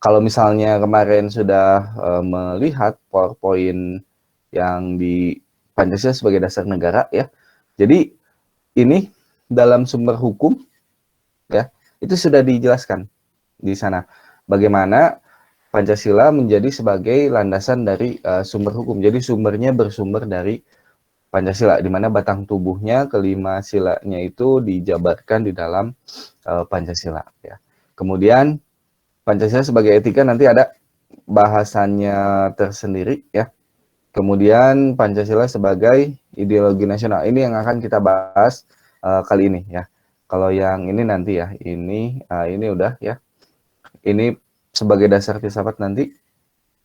kalau misalnya kemarin sudah melihat PowerPoint yang di Pancasila sebagai dasar negara ya. Jadi ini dalam sumber hukum ya, itu sudah dijelaskan di sana bagaimana Pancasila menjadi sebagai landasan dari sumber hukum. Jadi sumbernya bersumber dari Pancasila, di mana batang tubuhnya kelima silanya itu dijabarkan di dalam Pancasila. Ya. Kemudian Pancasila sebagai etika nanti ada bahasannya tersendiri ya. Kemudian Pancasila sebagai ideologi nasional. Ini yang akan kita bahas kali ini ya. Kalau yang ini nanti ya, ini udah ya. Ini sebagai dasar filsafat nanti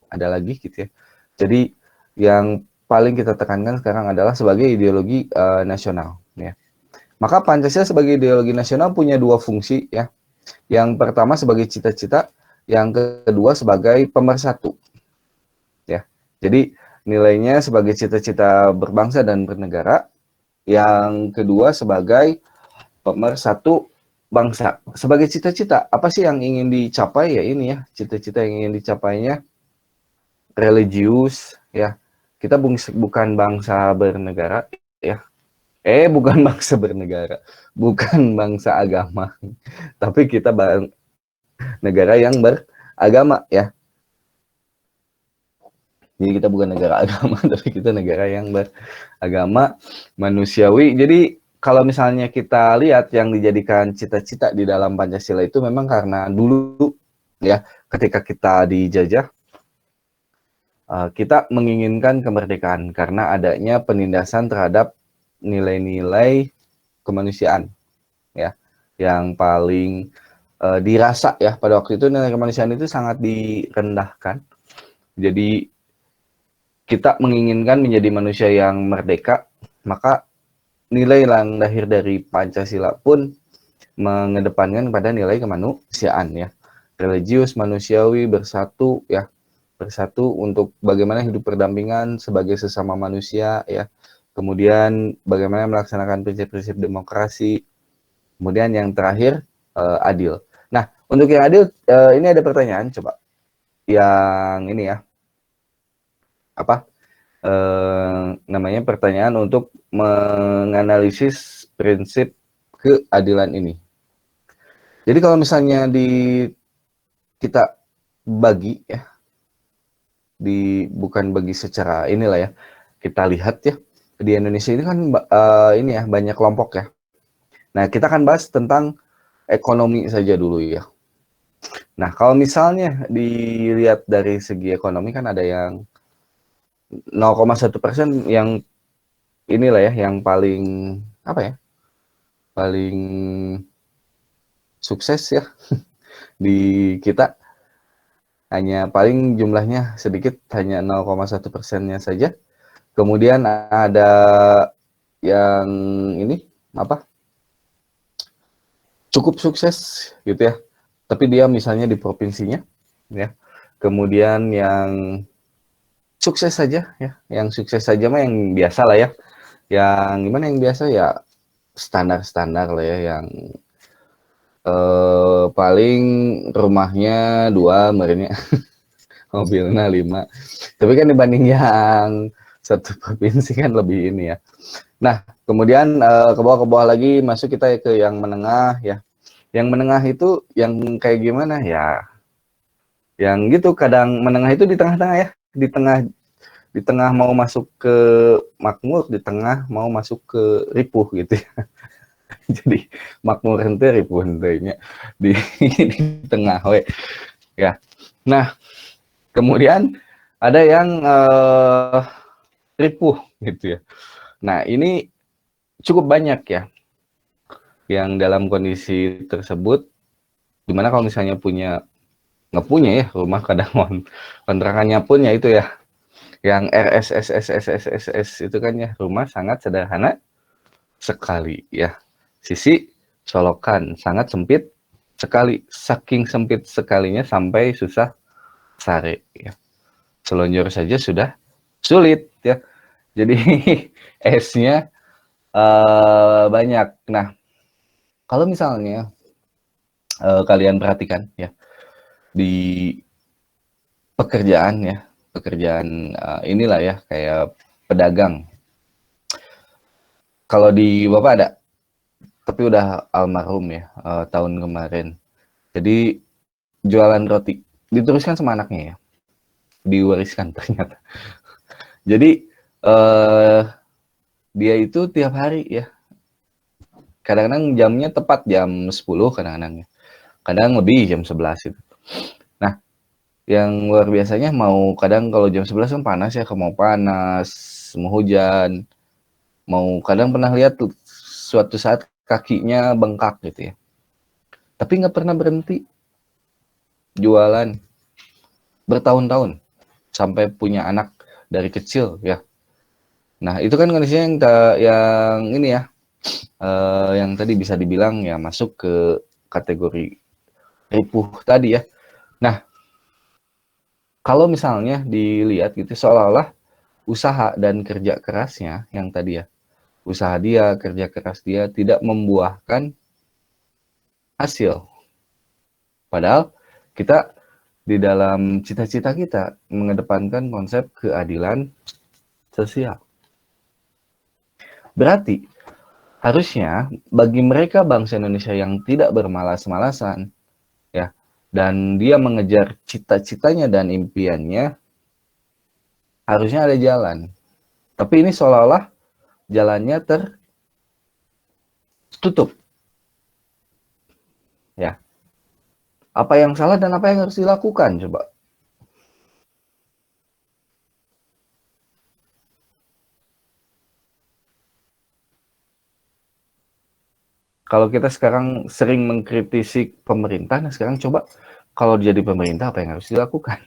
ada lagi gitu ya. Jadi yang paling kita tekankan sekarang adalah sebagai ideologi nasional ya. Maka Pancasila sebagai ideologi nasional punya dua fungsi ya. Yang pertama sebagai cita-cita, yang kedua sebagai pemersatu. Ya. Jadi nilainya sebagai cita-cita berbangsa dan bernegara, yang kedua sebagai pemersatu bangsa. Sebagai cita-cita, apa sih yang ingin dicapai ya ini ya, cita-cita yang ingin dicapainya religius ya. Kita bukan bangsa bernegara ya. Bukan bangsa bernegara, bukan bangsa agama, tapi kita negara yang beragama ya. Jadi kita bukan negara agama, tapi kita negara yang beragama, manusiawi. Jadi kalau misalnya kita lihat yang dijadikan cita-cita di dalam Pancasila itu memang karena dulu ya, ketika kita dijajah, kita menginginkan kemerdekaan karena adanya penindasan terhadap nilai-nilai kemanusiaan ya, yang paling dirasa ya pada waktu itu nilai kemanusiaan itu sangat direndahkan. Jadi kita menginginkan menjadi manusia yang merdeka, maka nilai yang lahir dari Pancasila pun mengedepankan pada nilai kemanusiaan ya, religius, manusiawi, bersatu ya, bersatu untuk bagaimana hidup berdampingan sebagai sesama manusia ya, kemudian bagaimana melaksanakan prinsip-prinsip demokrasi, kemudian yang terakhir adil. Nah, untuk yang adil ini ada pertanyaan coba, yang ini ya, apa namanya, pertanyaan untuk menganalisis prinsip keadilan ini. Jadi kalau misalnya kita bagi ya, bukan bagi secara inilah ya, kita lihat ya di Indonesia ini kan ini ya banyak kelompok ya. Nah kita akan bahas tentang ekonomi saja dulu ya. Nah kalau misalnya dilihat dari segi ekonomi kan ada yang 0,1% yang inilah ya, yang paling apa ya, paling sukses ya di kita, hanya paling jumlahnya sedikit, hanya 0,1%-nya saja. Kemudian ada yang ini apa, cukup sukses gitu ya, tapi dia misalnya di provinsinya ya. Kemudian yang sukses saja ya, yang sukses saja mah yang biasa lah ya, yang gimana yang biasa ya, standar-standar lah ya, yang paling rumahnya 2 meureunnya mobilnya 5. Tapi kan dibanding yang satu provinsi kan lebih ini ya. Nah, kemudian ke bawah lagi masuk kita ke yang menengah ya. Yang menengah itu yang kayak gimana ya? Yang gitu, kadang menengah itu di tengah-tengah ya, di tengah mau masuk ke makmur, di tengah mau masuk ke ripuh gitu ya. Jadi makmur henteu ripuh henteu nya di tengah we ya. Nah, kemudian ada yang ripuh gitu ya. Nah, ini cukup banyak ya yang dalam kondisi tersebut, dimana kalau misalnya nggak punya ya rumah, kadang kontrakannya pun ya itu ya, yang RSSSSSSS itu kan ya, rumah sangat sederhana sekali ya. Sisi solokan sangat sempit sekali, saking sempit sekalinya sampai susah sare ya. Selonjor saja sudah sulit ya. Jadi S-nya banyak. Nah, kalau misalnya kalian perhatikan ya, di pekerjaan ya, pekerjaan inilah ya kayak pedagang. Kalau di Bapak ada, tapi udah almarhum ya tahun kemarin. Jadi jualan roti diteruskan sama anaknya ya, diwariskan ternyata. Jadi dia itu tiap hari ya, kadang-kadang jamnya tepat jam 10 kadang-kadang ya. Kadang lebih jam 11 itu. Nah, yang luar biasanya mau kadang kalau jam 11 kan panas ya, mau panas, mau hujan, mau kadang pernah lihat tuh suatu saat kakinya bengkak gitu ya. Tapi nggak pernah berhenti jualan bertahun-tahun sampai punya anak dari kecil ya. Nah, itu kan kondisinya yang ini ya, yang tadi bisa dibilang ya masuk ke kategori ripuh tadi ya. Nah, kalau misalnya dilihat gitu seolah-olah usaha dan kerja kerasnya yang tadi ya, usaha dia, kerja keras dia tidak membuahkan hasil. Padahal kita di dalam cita-cita kita mengedepankan konsep keadilan sosial. Berarti harusnya bagi mereka bangsa Indonesia yang tidak bermalas-malasan ya, dan dia mengejar cita-citanya dan impiannya, harusnya ada jalan. Tapi ini seolah-olah jalannya tertutup. Ya. Apa yang salah dan apa yang harus dilakukan coba? Kalau kita sekarang sering mengkritisi pemerintah, nah sekarang coba kalau jadi pemerintah apa yang harus dilakukan?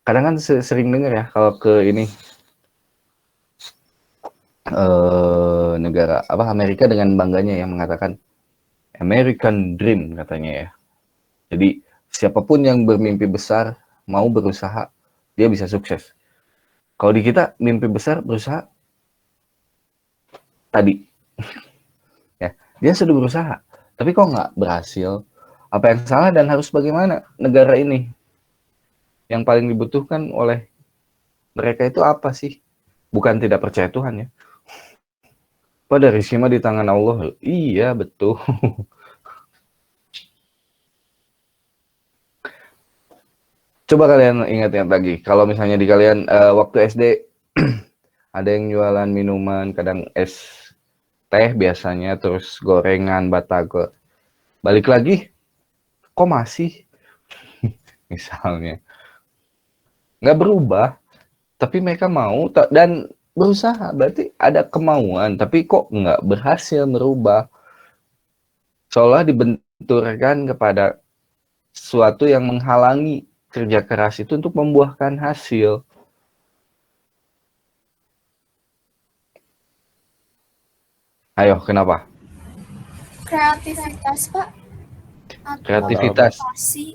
Kadang kan sering dengar ya kalau ke ini negara apa Amerika dengan bangganya yang mengatakan American Dream katanya ya. Jadi siapapun yang bermimpi besar mau berusaha dia bisa sukses. Kalau di kita mimpi besar berusaha tadi ya dia sudah berusaha tapi kok nggak berhasil. Apa yang salah dan harus bagaimana negara ini? Yang paling dibutuhkan oleh mereka itu apa sih? Bukan tidak percaya Tuhan ya. Pada risiko di tangan Allah. Iya, betul. Coba kalian ingat-ingat lagi. Kalau misalnya di kalian waktu SD ada yang jualan minuman, kadang es teh biasanya, terus gorengan, batagor. Balik lagi, kok masih? Misalnya. Nggak berubah, tapi mereka mau dan berusaha. Berarti ada kemauan, tapi kok nggak berhasil merubah. Seolah dibenturkan kepada sesuatu yang menghalangi kerja keras itu untuk membuahkan hasil. Ayo, kenapa? Kreativitas, Pak. Atau Kreativitas, inovasi.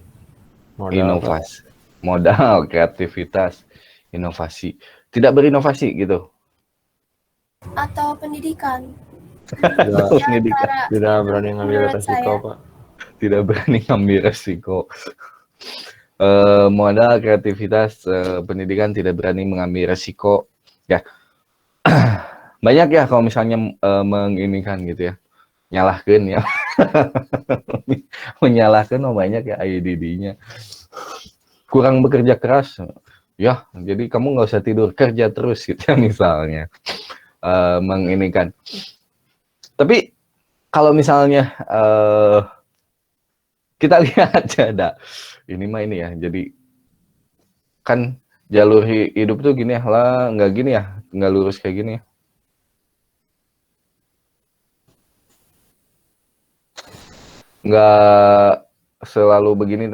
inovasi, modal, kreativitas, inovasi. Tidak berinovasi gitu. Atau pendidikan. Atau pendidikan. Tidak berani ngambil Menurut resiko, saya. Pak. Tidak berani ngambil resiko. Modal, kreativitas, pendidikan tidak berani mengambil resiko. Ya, banyak ya kalau misalnya menginginkan gitu ya, nyalahkan ya, menyalahkan oh banyak ya IDD-nya. Kurang bekerja keras, ya jadi kamu nggak usah tidur, kerja terus gitu ya misalnya. Menginikan. Tapi kalau misalnya kita lihat ada ini mah ini ya, jadi kan jalur hidup tuh gini ya lah, nggak gini ya, nggak lurus kayak gini ya. Nggak selalu begini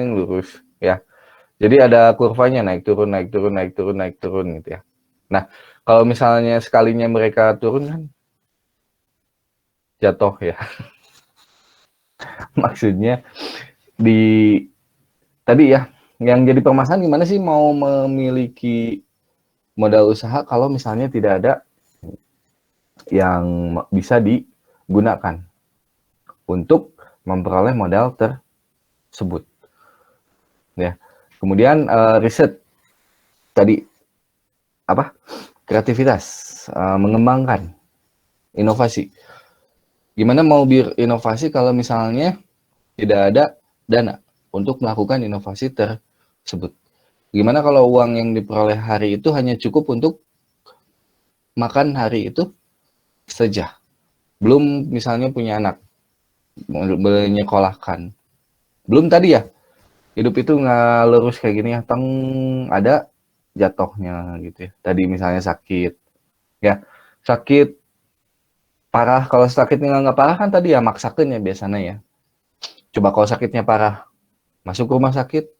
lurus ya. Jadi ada kurvanya naik turun naik turun naik turun naik turun gitu ya. Nah, kalau misalnya sekalinya mereka turun kan jatuh ya. Maksudnya di tadi ya yang jadi permasalahan gimana sih mau memiliki modal usaha kalau misalnya tidak ada yang bisa digunakan untuk memperoleh modal tersebut. Ya. Kemudian riset tadi apa? Kreativitas, mengembangkan inovasi. Gimana mau berinovasi kalau misalnya tidak ada dana untuk melakukan inovasi tersebut? Gimana kalau uang yang diperoleh hari itu hanya cukup untuk makan hari itu saja? Belum misalnya punya anak, menyekolahkan. Belum tadi ya, hidup itu nggak lurus kayak gini ya, teng ada jatuhnya gitu ya. Tadi misalnya sakit, ya sakit parah. Kalau sakitnya nggak parah kan tadi ya maksakan ya biasanya ya. Coba kalau sakitnya parah, masuk rumah sakit,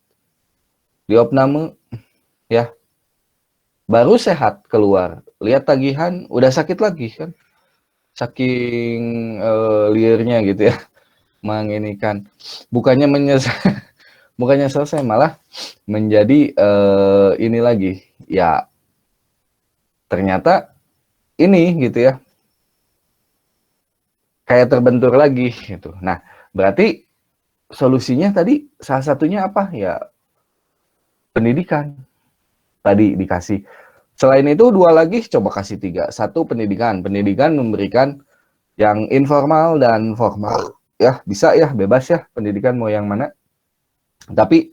diopname, ya baru sehat keluar, lihat tagihan, udah sakit lagi kan, saking liarnya gitu ya, menginikan, bukannya bukannya selesai malah menjadi ini lagi, ya ternyata ini gitu ya, kayak terbentur lagi gitu. Nah, berarti solusinya tadi salah satunya apa ya, pendidikan tadi dikasih. Selain itu dua lagi, coba kasih tiga. Satu pendidikan, pendidikan memberikan yang informal dan formal ya, bisa ya, bebas ya pendidikan mau yang mana, tapi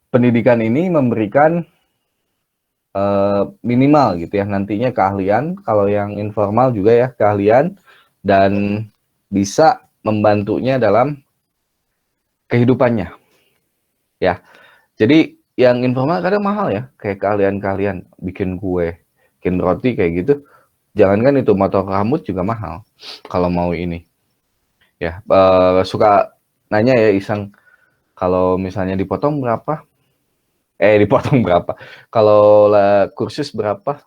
pendidikan ini memberikan minimal gitu ya nantinya keahlian. Kalau yang informal juga ya keahlian, dan bisa membantunya dalam kehidupannya ya. Jadi yang informal kadang mahal ya, kayak keahlian-keahlian bikin kue, bikin roti kayak gitu. Jangankan itu, motor rambut juga mahal kalau mau ini ya. Suka nanya ya iseng, kalau misalnya dipotong berapa, dipotong berapa, kalau kursus berapa,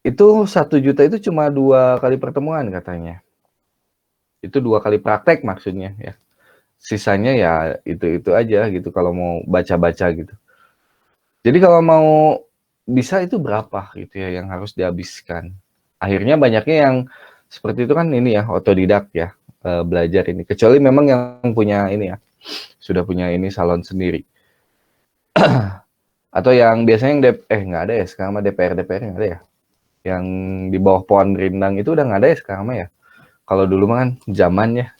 itu 1 juta itu cuma 2 kali pertemuan katanya, itu 2 kali praktek maksudnya ya, sisanya ya itu aja gitu kalau mau baca-baca gitu. Jadi kalau mau bisa itu berapa gitu ya yang harus dihabiskan. Akhirnya banyaknya yang seperti itu kan ini ya, otodidak ya, belajar ini. Kecuali memang yang punya ini ya, sudah punya ini salon sendiri. Atau yang biasanya yang nggak ada ya sekarang mah, DPR nggak ada ya. Yang di bawah pohon rindang itu udah nggak ada ya sekarang mah ya. Kalau dulu mah kan zamannya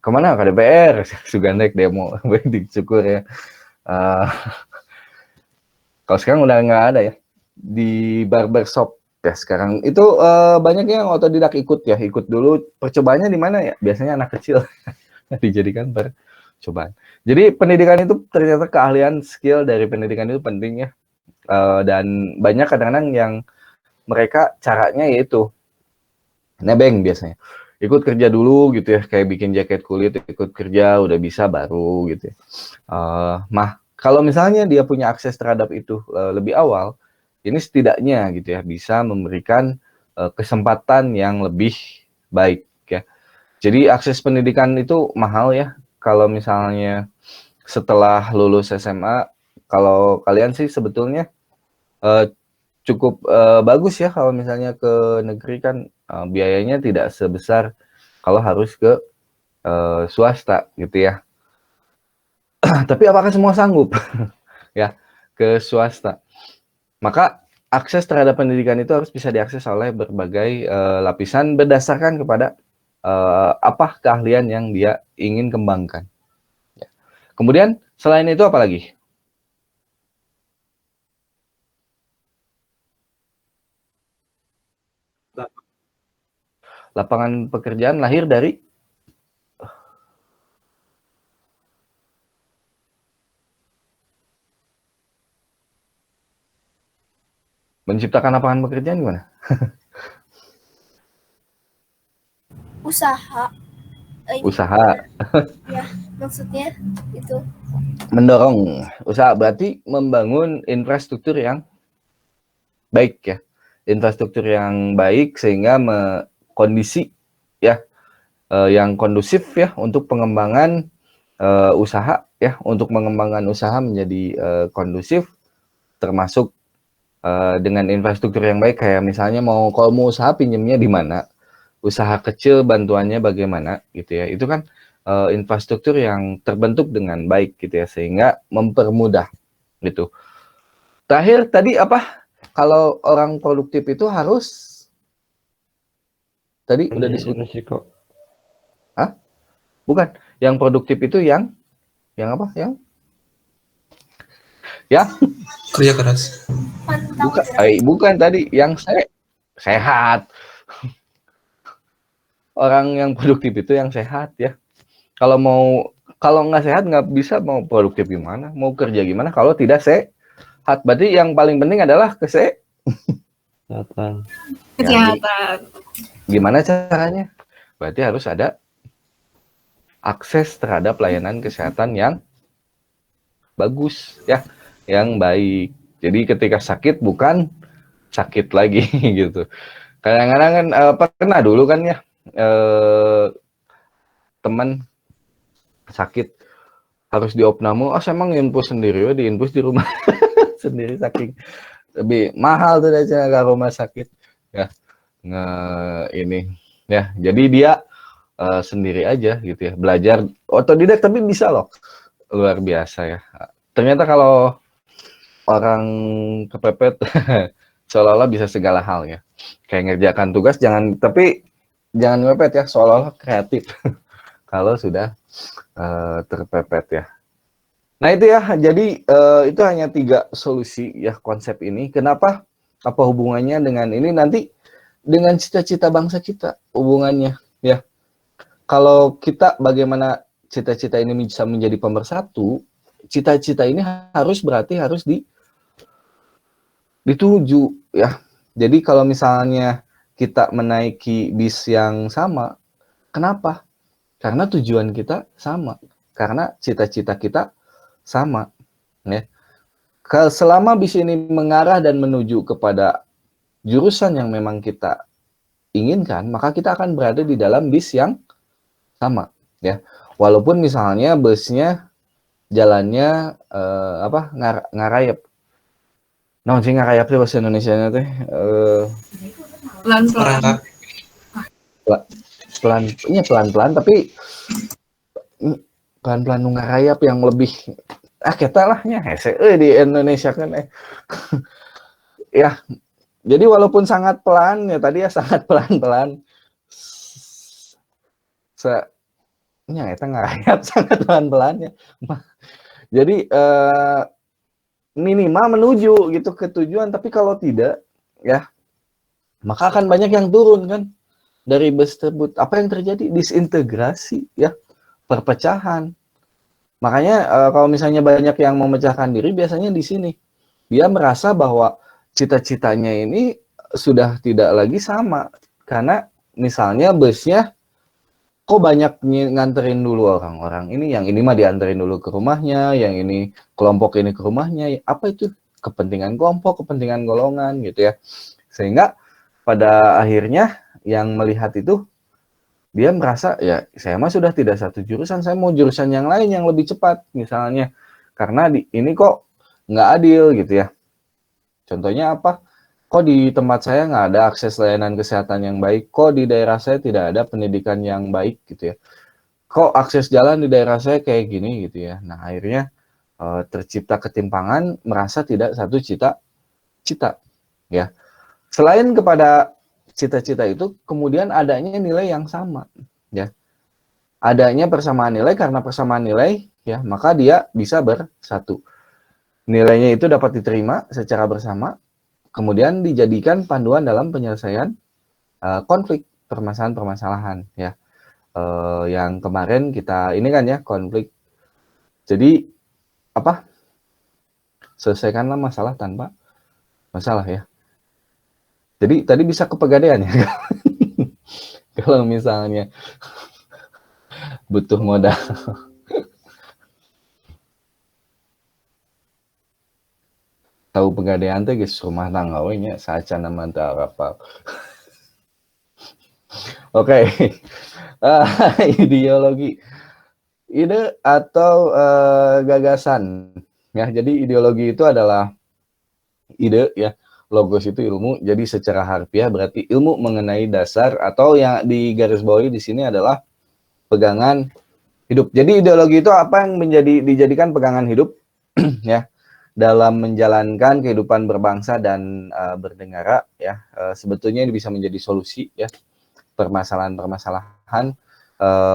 kemana ke DPR, suka naik demo, dicukur ya. Kalau sekarang udah nggak ada ya, di barbershop ya sekarang itu banyak yang otodidak ikut ya, ikut dulu percobaannya di mana ya, biasanya anak kecil dijadikan percobaan. Jadi pendidikan itu ternyata keahlian, skill dari pendidikan itu penting ya, dan banyak kadang-kadang yang mereka caranya yaitu nebeng, biasanya ikut kerja dulu gitu ya, kayak bikin jaket kulit, ikut kerja udah bisa baru gitu ya. Kalau misalnya dia punya akses terhadap itu lebih awal, ini setidaknya gitu ya bisa memberikan kesempatan yang lebih baik ya. Jadi akses pendidikan itu mahal ya. Kalau misalnya setelah lulus SMA, kalau kalian sih sebetulnya cukup bagus ya kalau misalnya ke negeri kan, biayanya tidak sebesar kalau harus ke swasta gitu ya. Tapi apakah semua sanggup ya ke swasta? Maka akses terhadap pendidikan itu harus bisa diakses oleh berbagai lapisan berdasarkan kepada apa keahlian yang dia ingin kembangkan. Ya. Kemudian selain itu apa lagi? Lapangan pekerjaan lahir dari menciptakan lapangan pekerjaan gimana? Usaha. Usaha. Ya, maksudnya itu. Mendorong usaha berarti membangun infrastruktur yang baik ya. Infrastruktur yang baik sehingga kondisi ya yang kondusif ya untuk pengembangan usaha ya, untuk mengembangkan usaha menjadi kondusif, termasuk dengan infrastruktur yang baik, kayak misalnya kalau mau usaha pinjamnya di mana, usaha kecil bantuannya bagaimana gitu ya, itu kan infrastruktur yang terbentuk dengan baik gitu ya, sehingga mempermudah gitu. Terakhir tadi apa? Kalau orang produktif itu harus tadi udah disebut. Risiko. Hah? Bukan. Yang produktif itu yang apa? Yang Kerja keras. bukan tadi yang sehat. Orang yang produktif itu yang sehat ya. Kalau nggak sehat nggak bisa mau produktif gimana, mau kerja gimana kalau tidak sehat. Berarti yang paling penting adalah Kesehatan. Ya, gimana caranya? Berarti harus ada akses terhadap layanan kesehatan yang bagus ya, yang baik. Jadi ketika sakit bukan sakit lagi gitu. Kadang-kadang kan pernah dulu kan ya teman sakit harus diopname, saya emang infus sendiri, diinfus di rumah sendiri saking lebih mahal tuh dari ke rumah sakit ya. Ini ya, jadi dia sendiri aja gitu ya, belajar otodidak tapi bisa loh, luar biasa ya. Ternyata kalau orang kepepet seolah-olah bisa segala hal ya, kayak ngerjakan tugas jangan mepet ya, seolah-olah kreatif kalau sudah terpepet ya. Nah itu ya, jadi itu hanya 3 solusi ya konsep ini. Kenapa? Apa hubungannya dengan ini nanti dengan cita-cita bangsa kita hubungannya ya. Kalau kita bagaimana cita-cita ini bisa menjadi pemersatu, cita-cita ini harus dituju ya. Jadi kalau misalnya kita menaiki bis yang sama, kenapa? Karena tujuan kita sama, karena cita-cita kita sama ya. Selama bis ini mengarah dan menuju kepada jurusan yang memang kita inginkan, maka kita akan berada di dalam bis yang sama ya. Walaupun misalnya busnya jalannya ngarayap. Nah, sih ngarayap tuh bahasa Indonesianya teh pelan-pelan tapi pelan-pelan ngarayap yang lebih kita lahnya hese di Indonesia kan ya. Jadi walaupun sangat pelan ya tadi ya, sangat pelan-pelan kita ngarayap sangat pelan-pelan ya. Jadi minimal menuju gitu ke tujuan, tapi kalau tidak ya maka akan banyak yang turun kan dari bus tersebut. Apa yang terjadi? Disintegrasi ya, perpecahan. Makanya kalau misalnya banyak yang memecahkan diri, biasanya di sini dia merasa bahwa cita-citanya ini sudah tidak lagi sama, karena misalnya busnya kok banyak nganterin dulu orang-orang ini, yang ini mah dianterin dulu ke rumahnya, yang ini kelompok ini ke rumahnya. Apa itu? Kepentingan kelompok, kepentingan golongan gitu ya. Sehingga pada akhirnya yang melihat itu dia merasa ya saya mah sudah tidak satu jurusan, saya mau jurusan yang lain yang lebih cepat misalnya, karena ini kok nggak adil gitu ya. Contohnya apa? Kok di tempat saya nggak ada akses layanan kesehatan yang baik, kok di daerah saya tidak ada pendidikan yang baik gitu ya, kok akses jalan di daerah saya kayak gini gitu ya. Nah akhirnya tercipta ketimpangan, merasa tidak satu cita-cita ya. Selain kepada cita-cita itu, kemudian adanya nilai yang sama ya, adanya persamaan nilai. Karena persamaan nilai ya, maka dia bisa bersatu, nilainya itu dapat diterima secara bersama, kemudian dijadikan panduan dalam penyelesaian konflik, permasalahan-permasalahan ya. Yang kemarin kita ini kan ya, konflik. Jadi apa? Selesaikanlah masalah tanpa masalah ya. Jadi tadi bisa ke Pegadaian ya. Kalau misalnya butuh modal. Tahu Pegadaian teh geus rumah tangga we nya sacan nama teu apa. Oke. Ideologi. Ide atau gagasan. Ya, jadi ideologi itu adalah ide ya. Logos itu ilmu. Jadi secara harfiah berarti ilmu mengenai dasar, atau yang digarisbawahi di sini adalah pegangan hidup. Jadi ideologi itu apa yang dijadikan pegangan hidup ya dalam menjalankan kehidupan berbangsa dan bernegara ya. Sebetulnya ini bisa menjadi solusi ya permasalahan-permasalahan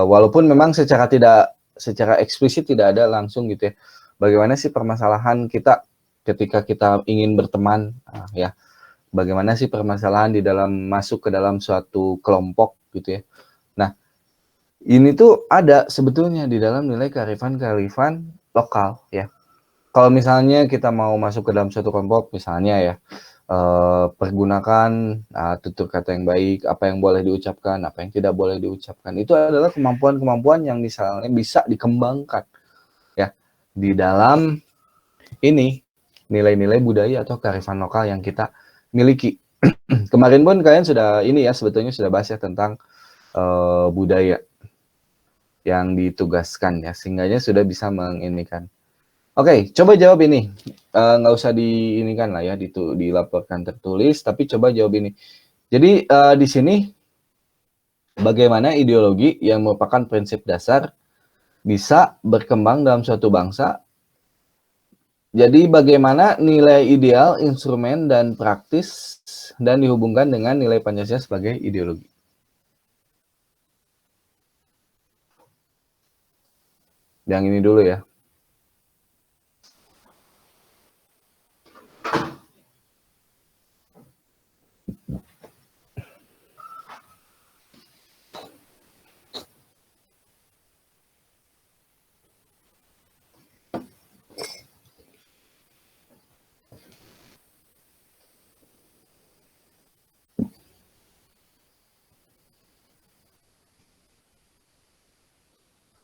walaupun memang secara eksplisit tidak ada langsung gitu ya. Bagaimana sih permasalahan kita ketika kita ingin berteman ya. Bagaimana sih permasalahan di dalam masuk ke dalam suatu kelompok gitu ya. Nah, ini tuh ada sebetulnya di dalam nilai kearifan lokal ya. Kalau misalnya kita mau masuk ke dalam suatu kelompok misalnya ya, pergunakan tutur kata yang baik, apa yang boleh diucapkan, apa yang tidak boleh diucapkan. Itu adalah kemampuan-kemampuan yang misalnya bisa dikembangkan ya di dalam ini nilai-nilai budaya atau kearifan lokal yang kita miliki. Kemarin pun kalian sudah ini ya sebetulnya sudah bahas ya tentang budaya yang ditugaskan ya, sehingganya sudah bisa menginikan. Oke, coba jawab ini. Nggak usah diinikan lah ya, dilaporkan tertulis, tapi coba jawab ini. Jadi di sini bagaimana ideologi yang merupakan prinsip dasar bisa berkembang dalam suatu bangsa. Jadi bagaimana nilai ideal, instrumen, dan praktis dan dihubungkan dengan nilai Pancasila sebagai ideologi. Yang ini dulu ya.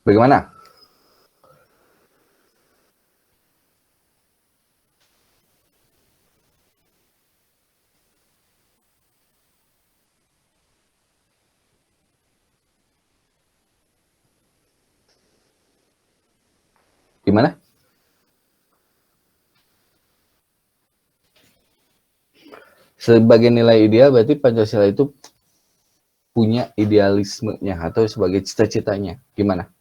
Bagaimana? Gimana? Sebagai nilai ideal berarti Pancasila itu punya idealismenya atau sebagai cita-citanya. Gimana?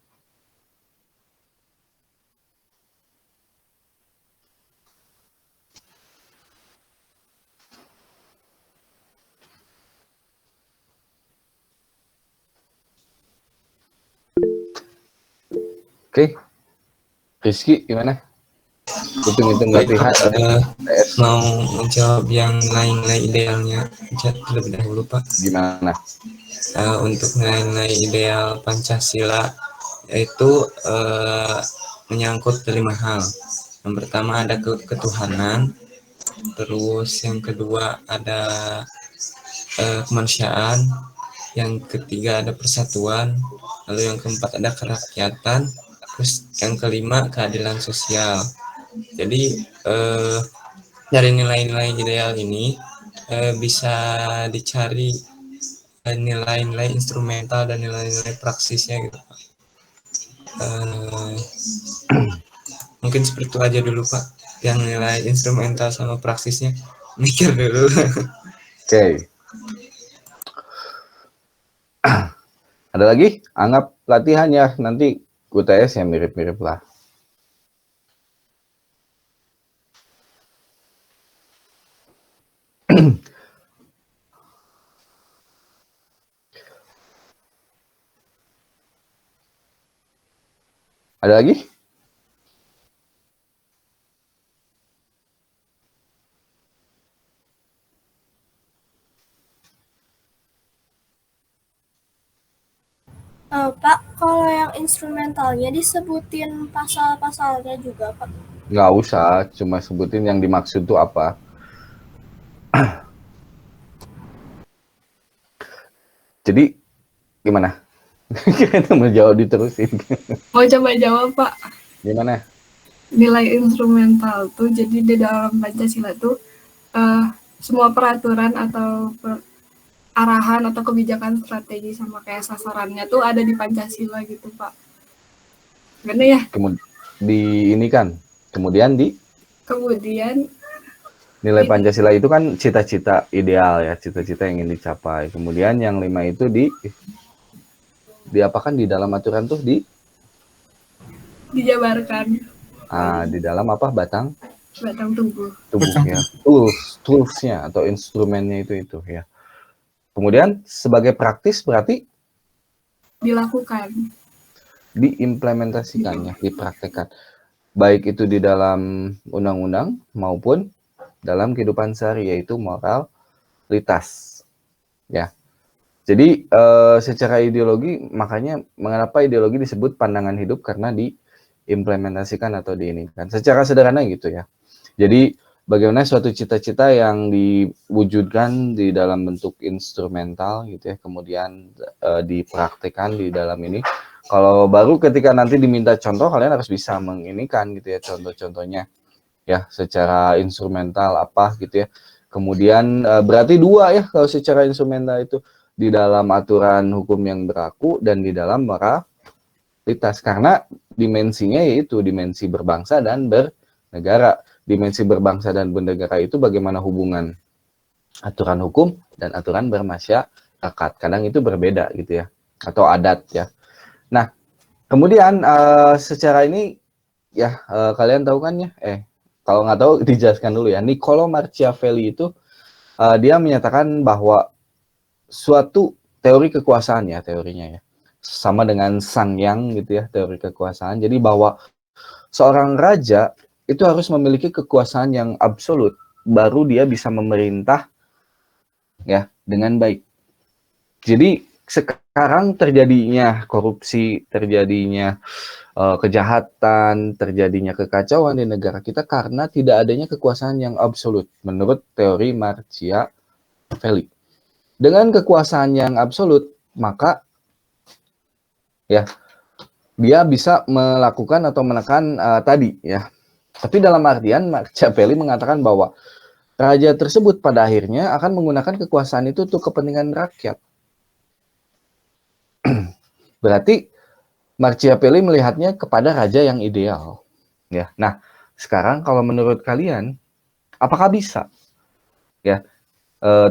Oke. Rizky gimana? Hitung-hitung latihan. Mau menjawab yang nilai-nilai idealnya terlebih dahulu Pak. Gimana? Untuk nilai-nilai ideal Pancasila yaitu menyangkut 5 hal. Yang pertama ada ketuhanan, terus yang kedua ada kemanusiaan, yang ketiga ada persatuan, lalu yang keempat ada kerakyatan, terus yang kelima keadilan sosial. Jadi dari nilai-nilai ideal ini bisa dicari nilai-nilai instrumental dan nilai-nilai praksisnya gitu Pak. Mungkin seperti itu aja dulu Pak, yang nilai instrumental sama praksisnya mikir dulu. Oke. Ada lagi? Anggap latihan ya, nanti UTS yang mirip-mirip lah. Ada lagi? Pak, kalau yang instrumentalnya disebutin pasal-pasalnya juga, Pak? Nggak usah, cuma sebutin yang dimaksud tuh apa. Jadi, gimana? Kita mau jawab diterusin. Mau coba jawab Pak. Gimana? Nilai instrumental tuh jadi di dalam Pancasila tuh semua peraturan atau arahan atau kebijakan strategi sama kayak sasarannya tuh ada di Pancasila gitu Pak. Gimana ya? Kemudian nilai Pancasila itu kan cita-cita ideal ya, cita-cita yang ingin dicapai. Kemudian yang 5 itu diapakan di dalam aturan tuh dijabarkan Di dalam apa batang batang tubuh. tubuh ya. Toolsnya atau instrumennya itu ya. Kemudian sebagai praktis berarti Dilakukan. diimplementasikannya, dipraktekkan. Baik itu di dalam undang-undang maupun dalam kehidupan sehari, yaitu moralitas. Ya. Jadi secara ideologi, makanya mengapa ideologi disebut pandangan hidup, karena diimplementasikan atau diinikan. Secara sederhana gitu ya. Jadi bagaimana suatu cita-cita yang diwujudkan di dalam bentuk instrumental gitu ya, kemudian dipraktikkan di dalam ini. Kalau baru ketika nanti diminta contoh, kalian harus bisa menginikan gitu ya, contoh-contohnya ya, secara instrumental apa gitu ya. Kemudian berarti dua ya kalau secara instrumental itu, di dalam aturan hukum yang berlaku dan di dalam moralitas, karena dimensinya yaitu dimensi berbangsa dan bernegara. Dimensi berbangsa dan bernegara itu bagaimana hubungan aturan hukum dan aturan bermasyarakat. Kadang itu berbeda gitu ya, atau adat ya. Nah, kemudian secara ini ya, kalian tahu kan ya, kalau nggak tahu dijelaskan dulu ya. Niccolo Machiavelli itu dia menyatakan bahwa suatu teori kekuasaan ya, teorinya ya, sama dengan Sang Yang gitu ya, teori kekuasaan. Jadi bahwa seorang raja itu harus memiliki kekuasaan yang absolut, baru dia bisa memerintah ya dengan baik. Jadi sekarang terjadinya korupsi, terjadinya kejahatan, terjadinya kekacauan di negara kita karena tidak adanya kekuasaan yang absolut menurut teori Machiavelli. Dengan kekuasaan yang absolut, maka ya dia bisa melakukan atau menekan tadi ya. Tapi dalam artian Machiavelli mengatakan bahwa raja tersebut pada akhirnya akan menggunakan kekuasaan itu untuk kepentingan rakyat. Berarti Machiavelli melihatnya kepada raja yang ideal. Ya. Nah, sekarang kalau menurut kalian, apakah bisa ya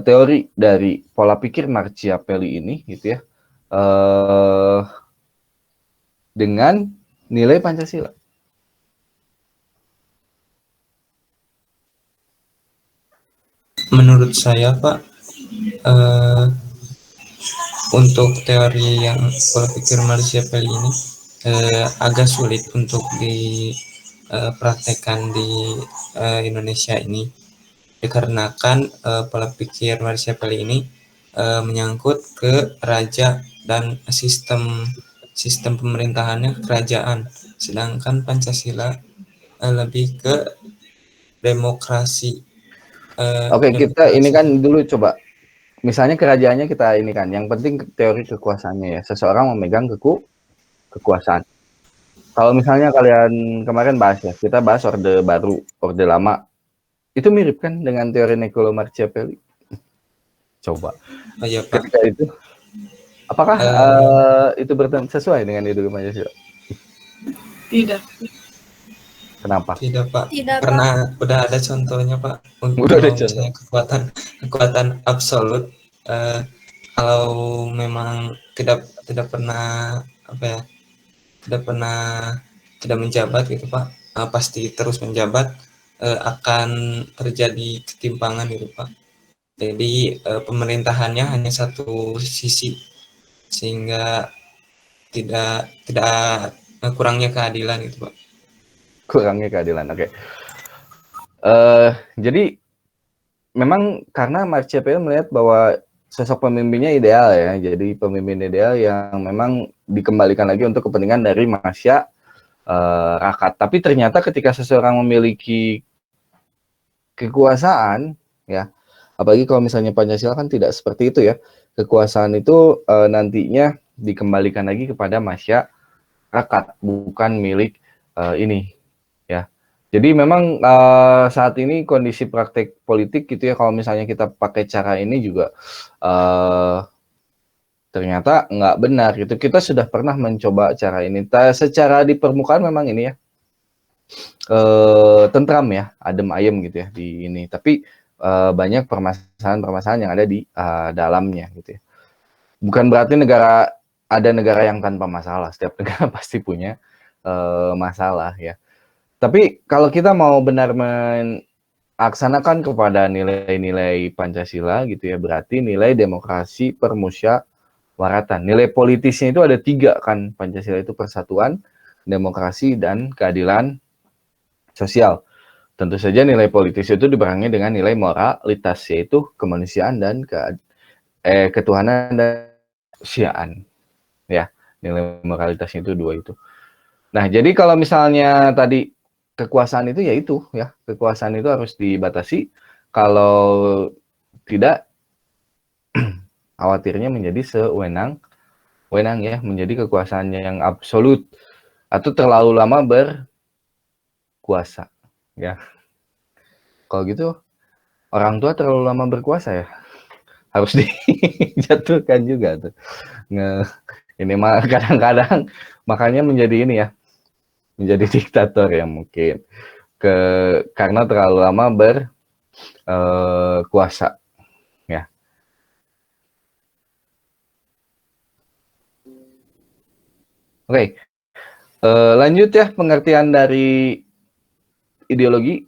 teori dari pola pikir Machiavelli ini gitu ya dengan nilai Pancasila? Menurut saya Pak, untuk teori yang pola pikir Machiavelli ini agak sulit untuk dipraktekkan di Indonesia ini, dikarenakan pola pikir Machiavelli ini menyangkut ke raja dan sistem pemerintahannya kerajaan, sedangkan Pancasila lebih ke demokrasi. Oke, kita ini kan dulu coba. Misalnya kerajaannya kita ini kan, yang penting teori kekuasaannya ya. Seseorang memegang kekuasaan. Kalau misalnya kalian kemarin bahas ya, kita bahas Orde Baru, Orde Lama. Itu mirip kan dengan teori Niccolo Machiavelli? Coba. Oh iya Pak. Ketika itu, apakah itu sesuai dengan ideologi Pancasila? Tidak. Kenapa? Tidak Pak. Tidak, Karena udah ada contohnya Pak. Untuk Udah ada contoh. kekuatan absolut. Kalau memang tidak pernah tidak menjabat gitu Pak, pasti terus menjabat, akan terjadi ketimpangan gitu Pak. Jadi pemerintahannya hanya satu sisi, sehingga tidak kurangnya keadilan gitu Pak. Kurangnya keadilan, oke. Jadi memang karena Machiavelli melihat bahwa sosok pemimpinnya ideal ya, jadi pemimpin ideal yang memang dikembalikan lagi untuk kepentingan dari masyarakat. Tapi ternyata ketika seseorang memiliki kekuasaan, ya, apalagi kalau misalnya Pancasila kan tidak seperti itu ya, kekuasaan itu nantinya dikembalikan lagi kepada masyarakat, bukan milik ini. Jadi memang saat ini kondisi praktek politik gitu ya, kalau misalnya kita pakai cara ini juga ternyata nggak benar gitu. Kita sudah pernah mencoba cara ini. Secara di permukaan memang ini ya tentram ya, adem ayem gitu ya di ini. Tapi banyak permasalahan-permasalahan yang ada di dalamnya gitu ya. Bukan berarti ada negara yang tanpa masalah. Setiap negara pasti punya masalah ya. Tapi kalau kita mau benar melaksanakan kepada nilai-nilai Pancasila gitu ya, berarti nilai demokrasi permusyawaratan. Nilai politisnya itu ada 3 kan, Pancasila itu persatuan, demokrasi, dan keadilan sosial. Tentu saja nilai politis itu dibarengi dengan nilai moralitas, yaitu kemanusiaan dan ketuhanan dan kemanusiaan. Ya, nilai moralitasnya itu 2 itu. Nah, jadi kalau misalnya tadi kekuasaan itu ya itu ya, kekuasaan itu harus dibatasi. Kalau tidak, khawatirnya menjadi sewenang-wenang ya, menjadi kekuasaannya yang absolut atau terlalu lama berkuasa ya. Kalau gitu orang tua terlalu lama berkuasa ya, harus dijatuhkan juga tuh. Ini mah kadang-kadang makanya menjadi ini ya, menjadi diktator ya mungkin karena terlalu lama berkuasa ya. Oke, lanjut ya pengertian dari ideologi.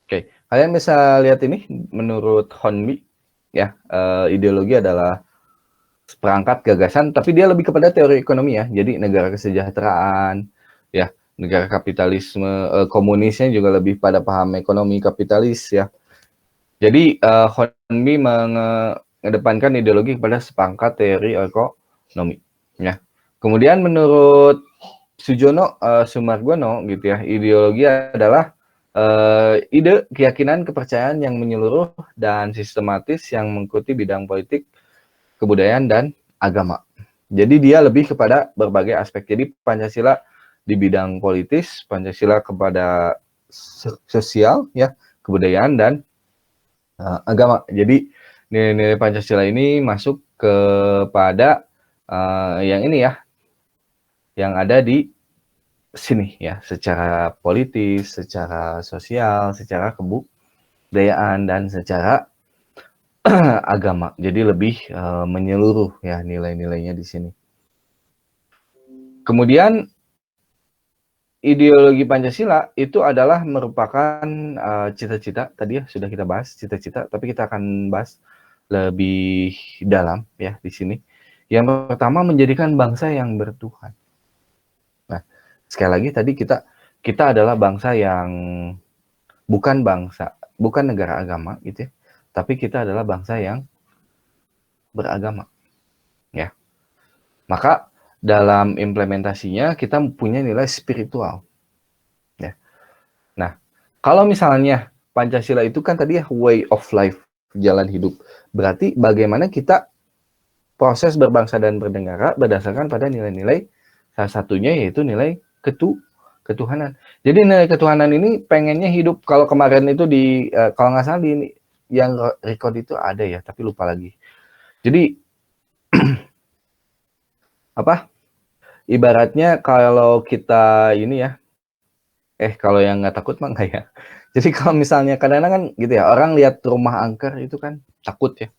Oke, kalian bisa lihat ini menurut Hornby ya, ideologi adalah seperangkat gagasan, tapi dia lebih kepada teori ekonomi ya. Jadi negara kesejahteraan, ya, negara kapitalisme, komunisnya juga lebih pada paham ekonomi kapitalis ya. Jadi Hornby mengedepankan ideologi kepada seperangkat teori ekonomi, ya. Kemudian menurut Sujono Sumargono gitu ya, ideologi adalah ide, keyakinan, kepercayaan yang menyeluruh dan sistematis yang mengikuti bidang politik, kebudayaan, dan agama. Jadi dia lebih kepada berbagai aspek. Jadi Pancasila di bidang politis, Pancasila kepada sosial, ya, kebudayaan, dan agama. Jadi nilai-nilai Pancasila ini masuk kepada yang ini ya, yang ada di sini ya, secara politis, secara sosial, secara kebudayaan, dan secara agama. Jadi lebih menyeluruh ya nilai-nilainya di sini. Kemudian ideologi Pancasila itu adalah merupakan cita-cita, tadi ya sudah kita bahas cita-cita, tapi kita akan bahas lebih dalam ya di sini. Yang pertama, menjadikan bangsa yang bertuhan. Nah, sekali lagi tadi kita adalah bangsa yang bukan negara agama gitu ya, tapi kita adalah bangsa yang beragama ya. Maka dalam implementasinya kita punya nilai spiritual ya. Nah, kalau misalnya Pancasila itu kan tadi ya way of life, jalan hidup, berarti bagaimana kita proses berbangsa dan bernegara berdasarkan pada nilai-nilai, salah satunya yaitu nilai ketuhanan. Jadi nilai ketuhanan ini pengennya hidup. Kalau kemarin itu di kalau nggak salah di yang record itu ada ya, tapi lupa lagi. Jadi apa? Ibaratnya kalau kita ini ya, kalau yang nggak takut mah nggak ya. Jadi kalau misalnya kadang-kadang kan gitu ya, orang lihat rumah angker itu kan takut ya.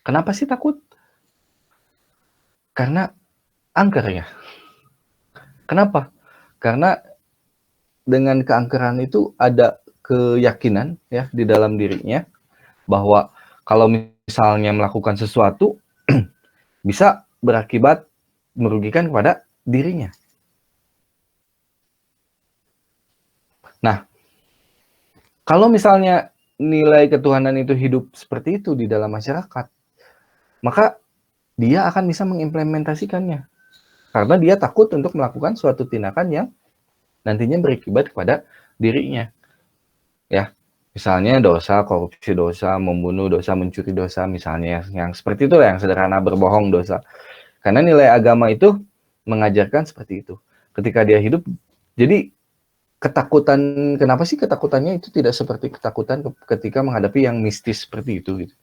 Kenapa sih takut? Karena angker ya. Kenapa? Karena dengan keangkeran itu ada keyakinan ya di dalam dirinya bahwa kalau misalnya melakukan sesuatu bisa berakibat merugikan kepada dirinya. Nah, kalau misalnya nilai ketuhanan itu hidup seperti itu di dalam masyarakat, maka dia akan bisa mengimplementasikannya. Karena dia takut untuk melakukan suatu tindakan yang nantinya berakibat kepada dirinya. Ya, misalnya dosa, korupsi dosa, membunuh dosa, mencuri dosa, misalnya yang seperti itu yang sederhana, berbohong dosa. Karena nilai agama itu mengajarkan seperti itu. Ketika dia hidup, jadi ketakutan, kenapa sih ketakutannya itu tidak seperti ketakutan ketika menghadapi yang mistis seperti itu gitu.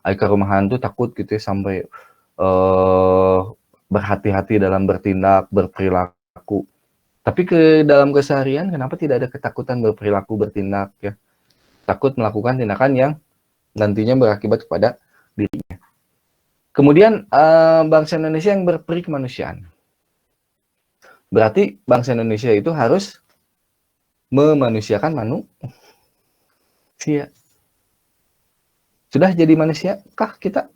Ke rumah hantu takut gitu ya, sampai berhati-hati dalam bertindak, berperilaku. Tapi ke dalam keseharian kenapa tidak ada ketakutan berperilaku, bertindak ya? Takut melakukan tindakan yang nantinya berakibat kepada dirinya. Kemudian bangsa Indonesia yang berperi kemanusiaan. Berarti bangsa Indonesia itu harus memanusiakan manusia. Sudah jadi manusia kah kita?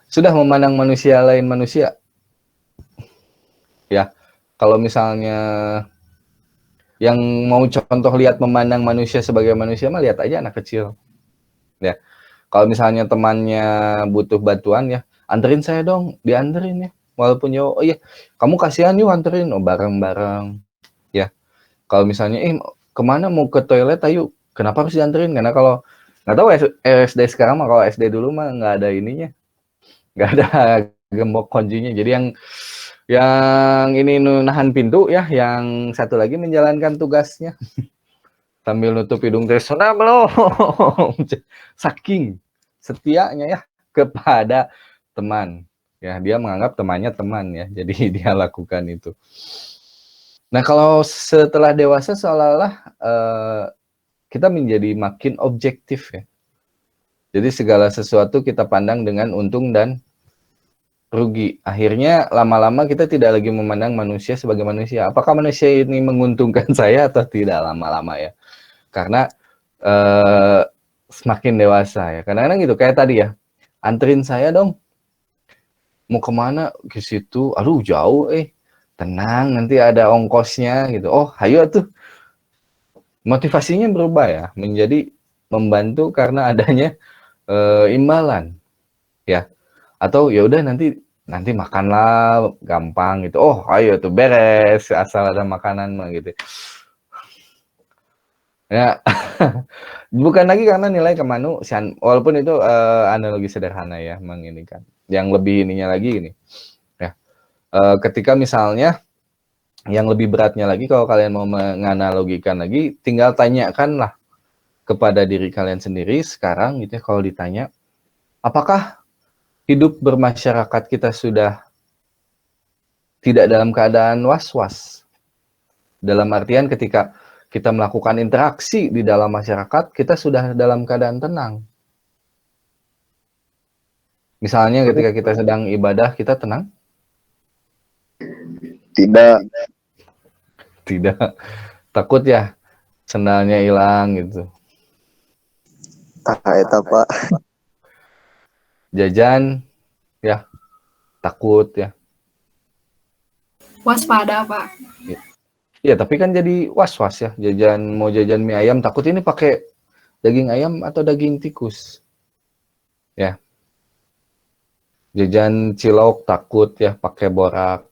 Sudah memandang manusia lain manusia? Ya, kalau misalnya yang mau contoh lihat memandang manusia sebagai manusia mah lihat aja anak kecil. Ya, kalau misalnya temannya butuh bantuan ya, anterin saya dong, dianterin ya. Walaupun ya, oh iya, kamu kasihan yuk anterin, oh bareng-bareng. Ya, kalau misalnya, kemana mau ke toilet, ayo. Kenapa harus dianterin? Karena kalau nggak tahu SD sekarang mah, kalau SD dulu mah nggak ada ininya, nggak ada gembok kuncinya. Jadi yang ini nahan pintu ya, yang satu lagi menjalankan tugasnya sambil nutup hidung terus, sudah belum? Saking setianya ya kepada teman. Ya, dia menganggap temannya teman ya. Jadi dia lakukan itu. Nah, kalau setelah dewasa seolah-olah kita menjadi makin objektif ya. Jadi segala sesuatu kita pandang dengan untung dan rugi. Akhirnya lama-lama kita tidak lagi memandang manusia sebagai manusia. Apakah manusia ini menguntungkan saya atau tidak lama-lama ya? Karena semakin dewasa ya. Kadang-kadang gitu kayak tadi ya. Anterin saya dong. Mau kemana? Ke situ. Aduh jauh Tenang, nanti ada ongkosnya gitu. Oh, ayo tuh. Motivasinya berubah ya, menjadi membantu karena adanya imbalan ya, atau ya udah nanti makanlah gampang gitu. Oh ayo tuh beres asal ada makanan mah gitu ya. Bukan lagi karena nilai kemanusiaan, walaupun itu analogi sederhana ya, menginikan yang lebih ininya lagi ini ya, ketika misalnya yang lebih beratnya lagi, kalau kalian mau menganalogikan lagi, tinggal tanyakanlah kepada diri kalian sendiri sekarang gitu ya, kalau ditanya, apakah hidup bermasyarakat kita sudah tidak dalam keadaan was-was? Dalam artian ketika kita melakukan interaksi di dalam masyarakat, kita sudah dalam keadaan tenang. Misalnya ketika kita sedang ibadah, kita tenang? Tidak. Takut ya sendalnya hilang gitu. Eta Pak. Jajan ya takut ya. Waspada, Pak. Ya tapi kan jadi was-was ya, mau jajan mie ayam takut ini pakai daging ayam atau daging tikus ya. Jajan cilok takut ya pakai borak.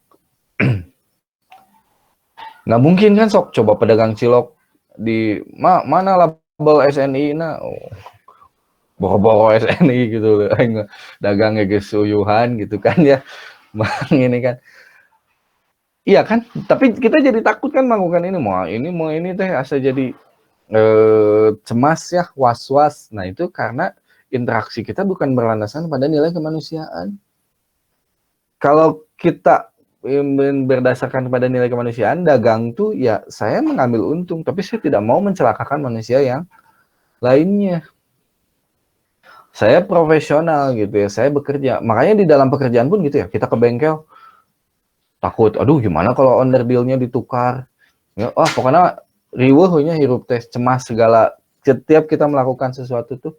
Nggak mungkin kan sok coba pedagang cilok di mana label SNI boro-boro SNI gitu, dagangnya gesuyuhan gitu kan ya. Bang ini kan iya kan, tapi kita jadi takut kan melakukan ini, mau ini teh asa jadi cemas ya, was-was. Nah itu karena interaksi kita bukan berlandasan pada nilai kemanusiaan. Kalau kita berdasarkan pada nilai kemanusiaan, dagang tuh ya saya mengambil untung, tapi saya tidak mau mencelakakan manusia yang lainnya. Saya profesional gitu ya, saya bekerja. Makanya di dalam pekerjaan pun gitu ya, kita ke bengkel, takut, aduh gimana kalau owner deal-nya ditukar. Ya, pokoknya riweuhnya hirup tes cemas segala. Setiap kita melakukan sesuatu tuh,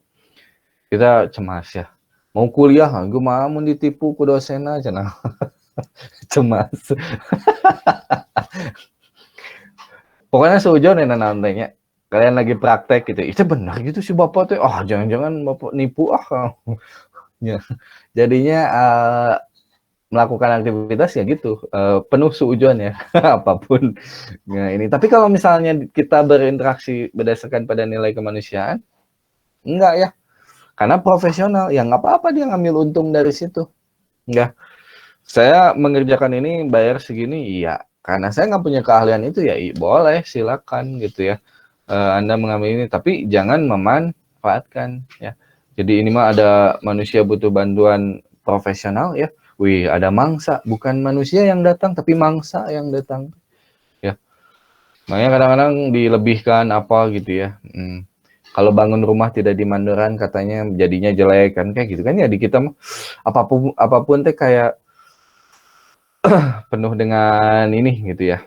kita cemas ya. Mau kuliah, gue mau ditipu ku dosen aja nah. Cemas. Pokoknya seujon ya nantinya kalian lagi praktek gitu, itu benar gitu sih bapak tuh, jangan-jangan bapak nipu ya. Jadinya melakukan aktivitas ya gitu, penuh seujon ya. Apapun ya ini. Tapi kalau misalnya kita berinteraksi berdasarkan pada nilai kemanusiaan, enggak ya, karena profesional ya nggak apa-apa dia ngambil untung dari situ. Enggak, saya mengerjakan ini bayar segini, iya. Karena saya nggak punya keahlian itu ya, boleh silakan gitu ya. Anda mengambil ini, tapi jangan memanfaatkan ya. Jadi ini mah ada manusia butuh bantuan profesional ya. Wih, ada mangsa, bukan manusia yang datang, tapi mangsa yang datang ya. Makanya kadang-kadang dilebihkan apa gitu ya. Kalau bangun rumah tidak dimanduran katanya jadinya jelek kan, kayak gitu kan ya. Di kita mah apapun teh kayak penuh dengan ini gitu ya.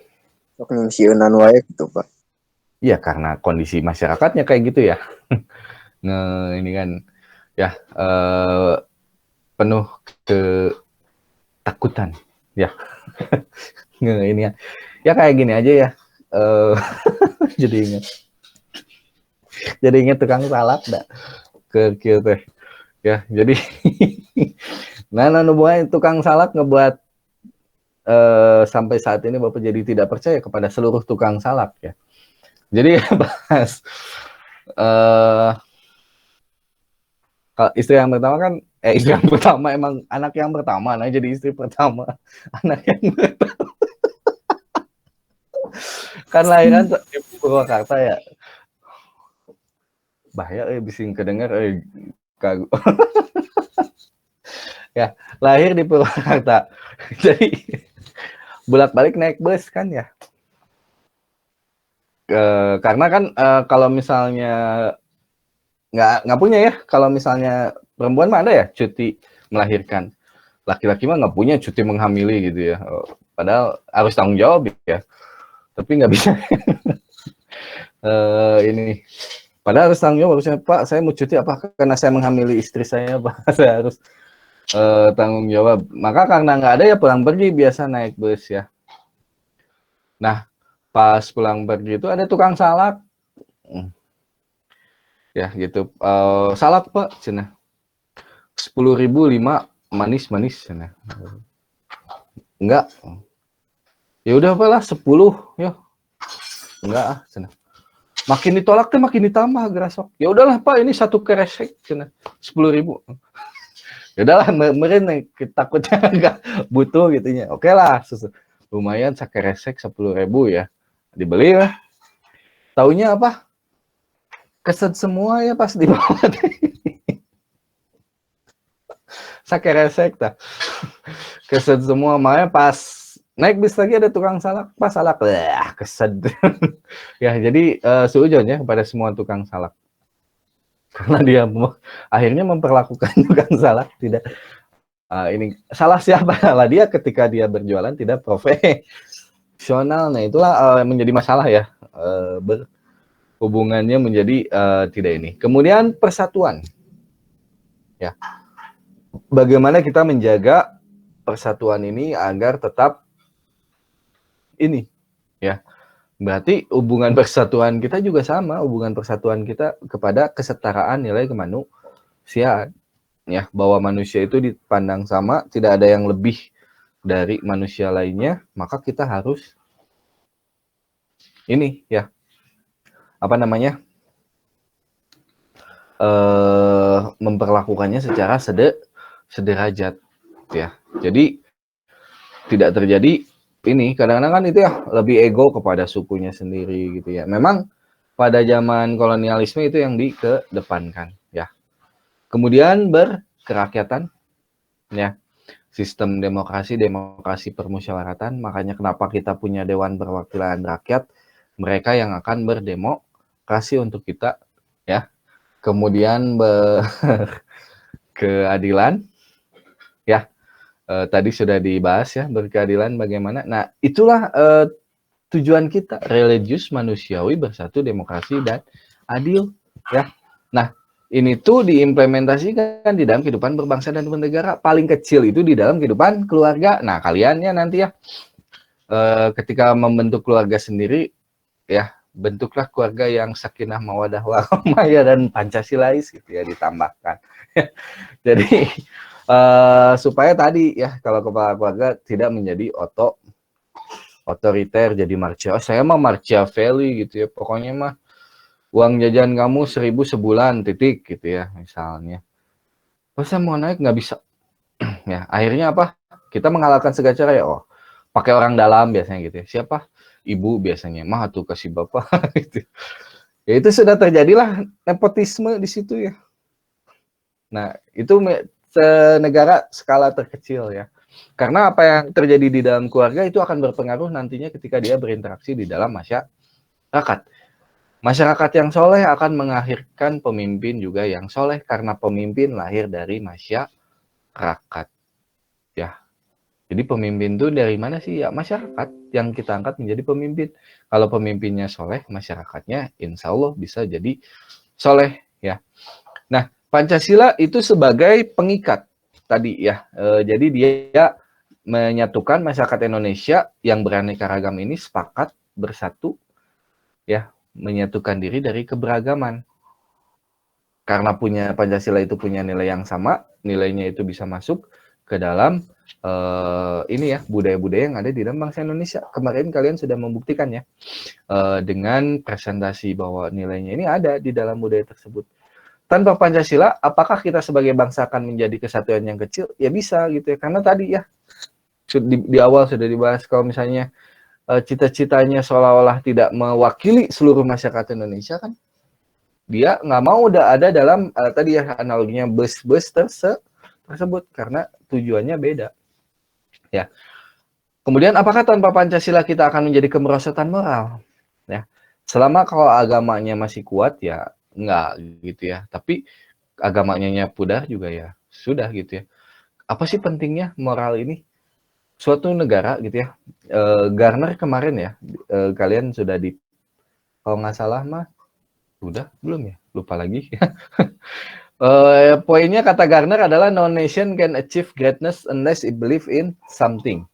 Sok nyusieunan wae gitu Pak. Iya, karena kondisi masyarakatnya kayak gitu ya. Ini kan ya penuh ketakutan ya. Ini ya kayak gini aja ya. jadi ingat tukang salak dah ke kieu teh ya. Jadi nah buat tukang salak ngebuat sampai saat ini Bapak jadi tidak percaya kepada seluruh tukang salak ya. Jadi bahas istri yang pertama kan istri yang pertama emang anak yang pertama, nah jadi istri pertama anak yang pertama. Kan lahiran di Purwakarta ya. Bahaya bising kedengar kagu. Ya, lahir di Purwakarta. Jadi bolak-balik naik bus kan ya. Karena kan kalau misalnya nggak punya ya, kalau misalnya perempuan mah ada ya cuti melahirkan, laki-laki mah nggak punya cuti menghamili gitu ya. Padahal harus tanggung jawab ya, tapi nggak bisa. Ini padahal harus tanggung jawab, harusnya Pak saya mau cuti apa karena saya menghamili istri saya Pak, saya harus tanggung jawab. Maka karena nggak ada ya pulang pergi biasa naik bus ya. Nah pas pulang pergi itu ada tukang salak. Ya gitu, salak Pak cina 10.000 5 manis cina. Enggak, ya udah Pak lah 10 ya. Enggak cina. Makin ditolak tuh makin ditambah gerasok. Ya udahlah Pak ini satu keresek cina 10.000. Ya udahlah meren takutnya enggak butuh gitunya. Oke lah lumayan sakeresek 10.000 ya, dibeli lah. Taunya apa? Keset semua ya pas di bawah. Sakeresek dah. Keset semua, makanya pas naik bis lagi ada tukang salak, pas salak keset. Ya jadi seujun ya kepada semua tukang salak. Karena dia akhirnya memperlakukan tukang salak tidak ini salah siapa? Salah dia ketika dia berjualan tidak profesional. Nah itulah menjadi masalah ya. Hubungannya menjadi tidak ini. Kemudian persatuan, ya. Bagaimana kita menjaga persatuan ini agar tetap ini, ya. Berarti hubungan persatuan kita juga sama, hubungan persatuan kita kepada kesetaraan nilai kemanusiaan, ya. Bahwa manusia itu dipandang sama, tidak ada yang lebih dari manusia lainnya, maka kita harus ini, ya. Apa namanya, memperlakukannya secara sederajat ya. Jadi tidak terjadi ini, kadang-kadang kan itu ya lebih ego kepada sukunya sendiri gitu ya. Memang pada zaman kolonialisme itu yang dikedepankan ya. Kemudian berkerakyatan ya, sistem demokrasi permusyawaratan. Makanya kenapa kita punya Dewan Perwakilan Rakyat, mereka yang akan berdemokrasi untuk kita ya. Kemudian berkeadilan ya, tadi sudah dibahas ya, berkeadilan bagaimana. Nah itulah tujuan kita, religius, manusiawi, bersatu, demokrasi, dan adil ya. Nah ini tuh diimplementasikan di dalam kehidupan berbangsa dan bernegara. Paling kecil itu di dalam kehidupan keluarga. Nah kalian ya nanti ya ketika membentuk keluarga sendiri ya, bentuklah keluarga yang sakinah mawadah warahmah dan Pancasilais gitu ya, ditambahkan. Jadi supaya tadi ya, kalau kepala keluarga tidak menjadi otoriter, jadi saya mah Machiavelli gitu ya, pokoknya mah uang jajan kamu 1.000 sebulan titik gitu ya misalnya. Oh saya mau naik nggak bisa. Ya akhirnya apa? Kita menghalalkan segala cara ya. Oh pakai orang dalam biasanya gitu ya. Siapa? Ibu biasanya, mah tuh kasih bapak gitu. Ya itu sudah terjadilah nepotisme di situ ya. Nah itu negara skala terkecil ya. Karena apa yang terjadi di dalam keluarga itu akan berpengaruh nantinya ketika dia berinteraksi di dalam masyarakat. Masyarakat yang soleh akan mengakhirkan pemimpin juga yang soleh karena pemimpin lahir dari masyarakat. Ya, jadi pemimpin itu dari mana sih? Ya masyarakat yang kita angkat menjadi pemimpin. Kalau pemimpinnya soleh, masyarakatnya insya Allah bisa jadi soleh. Ya. Nah, Pancasila itu sebagai pengikat tadi ya. Jadi dia menyatukan masyarakat Indonesia yang beraneka ragam ini sepakat bersatu ya, menyatukan diri dari keberagaman. Karena punya Pancasila itu punya nilai yang sama, nilainya itu bisa masuk ke dalam ini ya, budaya-budaya yang ada di dalam bangsa Indonesia. Kemarin kalian sudah membuktikan ya, dengan presentasi bahwa nilainya ini ada di dalam budaya tersebut. Tanpa Pancasila, apakah kita sebagai bangsa akan menjadi kesatuan yang kecil? Ya bisa gitu ya, karena tadi ya, di awal sudah dibahas kalau misalnya cita-citanya seolah-olah tidak mewakili seluruh masyarakat Indonesia kan, dia nggak mau udah ada dalam tadi ya analoginya bus-bus tersebut karena tujuannya beda ya. Kemudian apakah tanpa Pancasila kita akan menjadi kemerosotan moral ya? Selama kalau agamanya masih kuat ya enggak gitu ya, tapi agamanya pudar juga ya sudah gitu ya. Apa sih pentingnya moral ini? Suatu negara gitu ya, Garner kemarin ya, kalian sudah kalau nggak salah mah, udah belum ya? Lupa lagi. Poinnya kata Garner adalah no nation can achieve greatness unless it believe in something.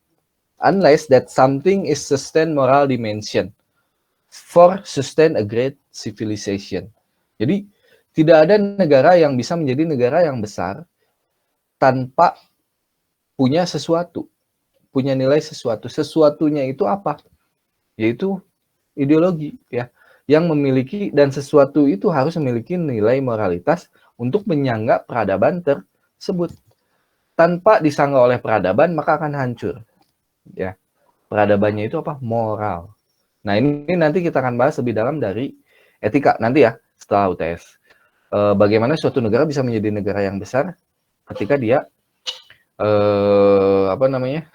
Unless that something is sustain moral dimension. For sustain a great civilization. Jadi, tidak ada negara yang bisa menjadi negara yang besar tanpa punya sesuatu. Punya nilai sesuatu. Sesuatunya itu apa? Yaitu ideologi ya, yang memiliki, dan sesuatu itu harus memiliki nilai moralitas untuk menyanggah peradaban tersebut. Tanpa disanggah oleh peradaban maka akan hancur ya. Peradabannya itu apa? Moral. Nah, ini nanti kita akan bahas lebih dalam dari etika nanti ya setelah UTS. Bagaimana suatu negara bisa menjadi negara yang besar ketika dia apa namanya?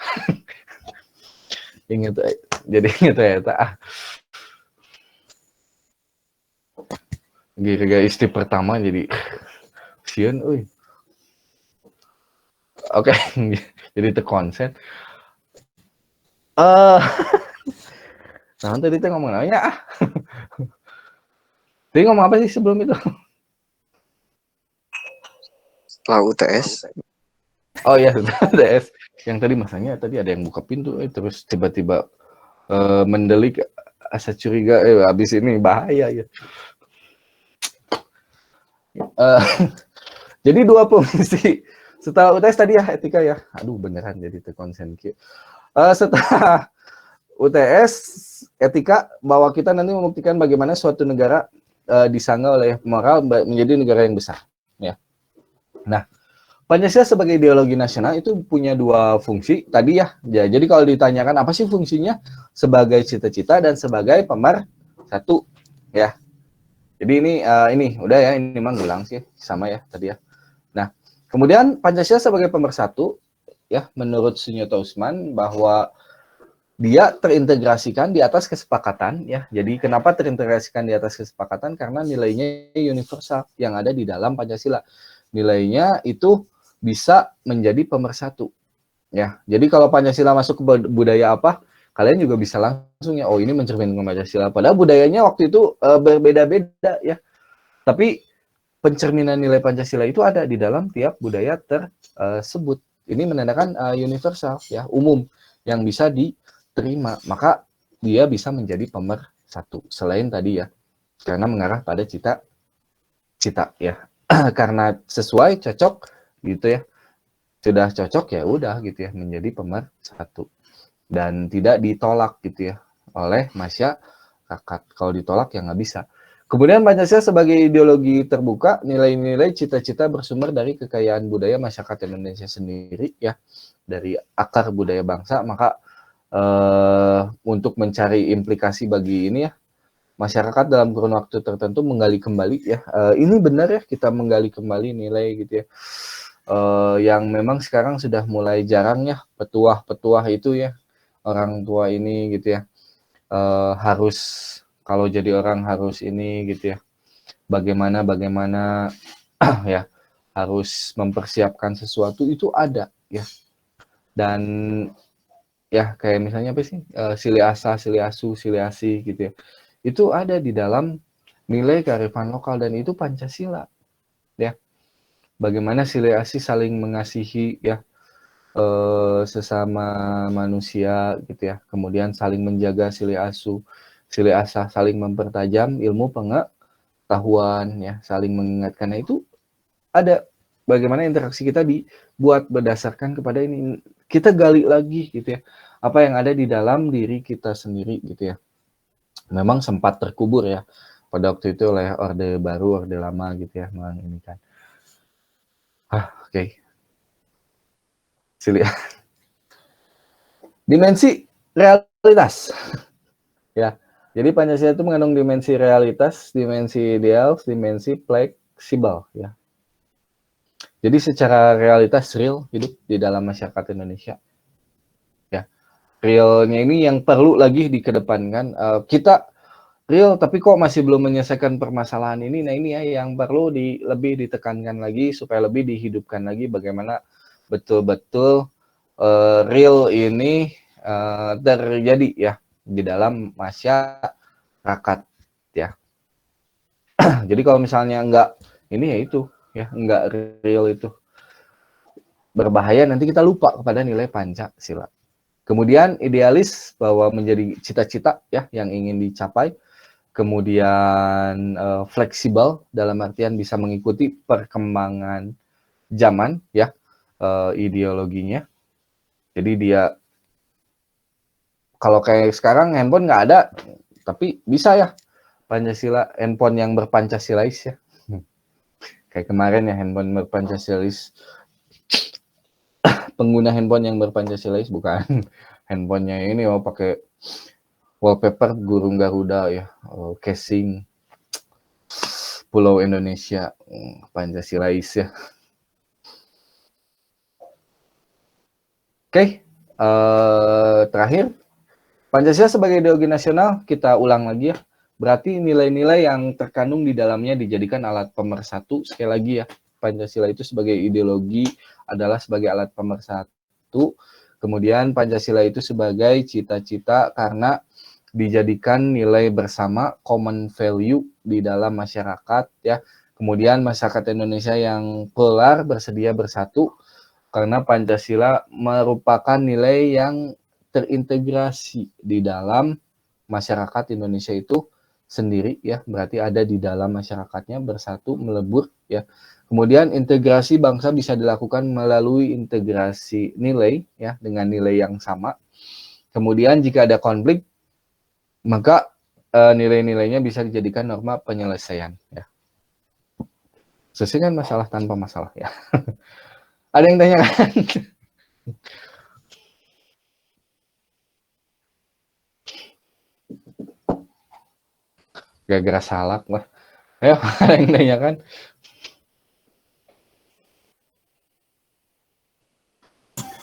inget ya. Gara-gara istri pertama jadi sian euy. Oke, jadi terkonsen. Nah, tadi kita ngomong nanya Tadi ngomong apa sih sebelum itu? Setelah UTS. Oh iya, UTS. Yang tadi masanya tadi ada yang buka pintu, terus tiba-tiba mendelik, asa curiga, habis ini bahaya ya. Jadi dua fungsi setelah UTS tadi ya etika ya. Aduh beneran jadi terkonsen. Setelah UTS etika, bahwa kita nanti membuktikan bagaimana suatu negara disanggah oleh moral menjadi negara yang besar ya. Nah, Pancasila sebagai ideologi nasional itu punya dua fungsi tadi ya. Jadi kalau ditanyakan apa sih fungsinya, sebagai cita-cita dan sebagai pemersatu ya. Jadi ini udah ya, ini memang ngulang sih sama ya tadi ya. Nah, kemudian Pancasila sebagai pemersatu ya, menurut Sunyoto Usman bahwa dia terintegrasikan di atas kesepakatan ya. Jadi kenapa terintegrasikan di atas kesepakatan? Karena nilainya universal yang ada di dalam Pancasila. Nilainya itu bisa menjadi pemersatu ya. Jadi kalau Pancasila masuk ke budaya apa, kalian juga bisa langsung ya, oh ini mencerminkan Pancasila. Padahal budayanya waktu itu berbeda-beda ya. Tapi pencerminan nilai Pancasila itu ada di dalam tiap budaya tersebut. Ini menandakan universal ya, umum yang bisa diterima. Maka dia bisa menjadi pemersatu. Selain tadi ya, karena mengarah pada cita-cita ya. Karena sesuai, cocok gitu ya. Sudah cocok ya udah gitu ya, menjadi pemersatu. Dan tidak ditolak gitu ya oleh masyarakat. Kalau ditolak ya nggak bisa. Kemudian Pancasila sebagai ideologi terbuka, nilai-nilai cita-cita bersumber dari kekayaan budaya masyarakat Indonesia sendiri ya, dari akar budaya bangsa. Maka untuk mencari implikasi bagi ini ya, masyarakat dalam kurun waktu tertentu menggali kembali ya, ini benar ya kita menggali kembali nilai gitu ya, yang memang sekarang sudah mulai jarang ya, petuah-petuah itu ya, orang tua ini gitu ya, harus kalau jadi orang harus ini gitu ya. Bagaimana ya, harus mempersiapkan sesuatu itu ada ya. Dan ya kayak misalnya apa sih? Sili asa, sili asu, sili asi gitu ya. Itu ada di dalam nilai kearifan lokal dan itu Pancasila ya. Bagaimana sili asi saling mengasihi ya, sesama manusia gitu ya. Kemudian saling menjaga sili asu, sili asa saling mempertajam ilmu pengetahuan ya, saling mengingatkan. Nah, itu ada bagaimana interaksi kita dibuat berdasarkan kepada ini. Kita gali lagi gitu ya. Apa yang ada di dalam diri kita sendiri gitu ya. Memang sempat terkubur ya pada waktu itu oleh Orde Baru, Orde Lama gitu ya, ini kan. Oke. Sili. Dimensi realitas. Ya. Jadi Pancasila itu mengandung dimensi realitas, dimensi ideal, dimensi fleksibel ya. Jadi secara realitas real hidup di dalam masyarakat Indonesia. Ya. Realnya ini yang perlu lagi dikedepankan. Kita real tapi kok masih belum menyelesaikan permasalahan ini. Nah, ini ya yang perlu lebih ditekankan lagi supaya lebih dihidupkan lagi bagaimana betul-betul real ini terjadi ya di dalam masyarakat ya. Jadi kalau misalnya enggak ini ya itu ya, enggak real itu berbahaya, nanti kita lupa kepada nilai Pancasila. Kemudian idealis bahwa menjadi cita-cita ya yang ingin dicapai. Kemudian fleksibel dalam artian bisa mengikuti perkembangan zaman ya, ideologinya. Jadi dia kalau kayak sekarang handphone nggak ada, tapi bisa ya Pancasila, handphone yang berpancasilais ya. Kayak kemarin ya handphone berpancasilais, pengguna handphone yang berpancasilais, bukan handphonenya ini pakai wallpaper burung Garuda ya, casing Pulau Indonesia, Pancasilais ya. Oke, terakhir Pancasila sebagai ideologi nasional kita ulang lagi ya. Berarti nilai-nilai yang terkandung di dalamnya dijadikan alat pemersatu. Sekali lagi ya, Pancasila itu sebagai ideologi adalah sebagai alat pemersatu. Kemudian Pancasila itu sebagai cita-cita karena dijadikan nilai bersama, common value di dalam masyarakat ya. Kemudian masyarakat Indonesia yang plural bersedia bersatu karena Pancasila merupakan nilai yang terintegrasi di dalam masyarakat Indonesia itu sendiri ya, berarti ada di dalam masyarakatnya bersatu melebur ya. Kemudian integrasi bangsa bisa dilakukan melalui integrasi nilai ya dengan nilai yang sama. Kemudian jika ada konflik maka nilai-nilainya bisa dijadikan norma penyelesaian ya. Selesaikan masalah tanpa masalah ya. Ada yang tanya kan? Gara-gara salak lah. Ayo, ada yang tanya kan?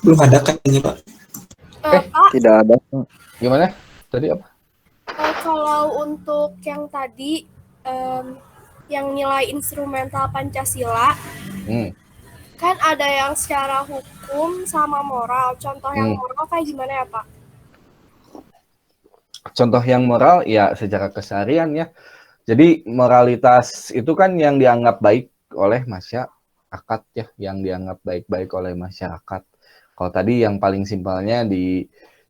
Belum ada kayaknya, Pak. Pak, Tidak ada. Gimana? Tadi apa? kalau untuk yang tadi yang nilai instrumental Pancasila, kan ada yang secara hukum sama moral. Contoh yang moral kayak gimana ya, Pak? Contoh yang moral ya secara keseharian ya. Jadi moralitas itu kan yang dianggap baik oleh masyarakat ya, yang dianggap baik-baik oleh masyarakat. Kalau tadi yang paling simpelnya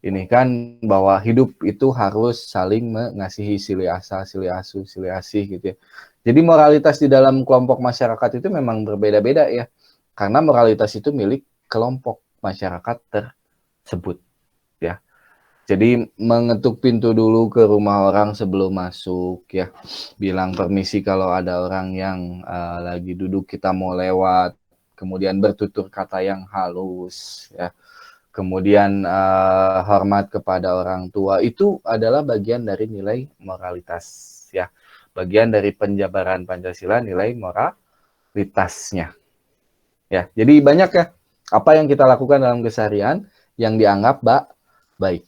ini kan bahwa hidup itu harus saling mengasihi, sili asa, sili asu, sili asih gitu ya. Jadi moralitas di dalam kelompok masyarakat itu memang berbeda-beda ya. Karena moralitas itu milik kelompok masyarakat tersebut ya. Jadi mengetuk pintu dulu ke rumah orang sebelum masuk ya. Bilang permisi kalau ada orang yang lagi duduk kita mau lewat. Kemudian bertutur kata yang halus ya. Kemudian hormat kepada orang tua itu adalah bagian dari nilai moralitas ya. Bagian dari penjabaran Pancasila nilai moralitasnya. Ya, jadi banyak ya apa yang kita lakukan dalam keseharian yang dianggap baik.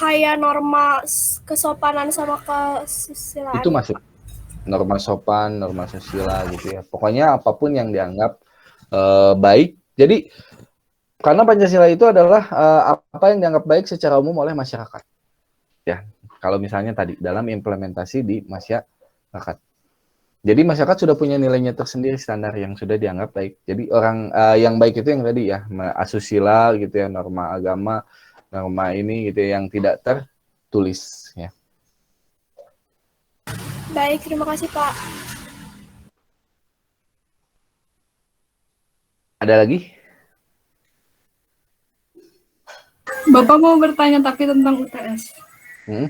kayak norma kesopanan sama kesusilaan. Itu masuk norma sopan, norma susila gitu ya. Pokoknya apapun yang dianggap baik. Jadi karena Pancasila itu adalah apa yang dianggap baik secara umum oleh masyarakat. Ya, kalau misalnya tadi dalam implementasi di masyarakat. Jadi masyarakat sudah punya nilainya tersendiri, standar yang sudah dianggap baik. Jadi orang yang baik itu yang tadi ya, asusila gitu ya, norma agama, norma ini gitu ya, yang tidak tertulis ya. Baik, terima kasih Pak. Ada lagi? Bapak mau bertanya tapi tentang UTS.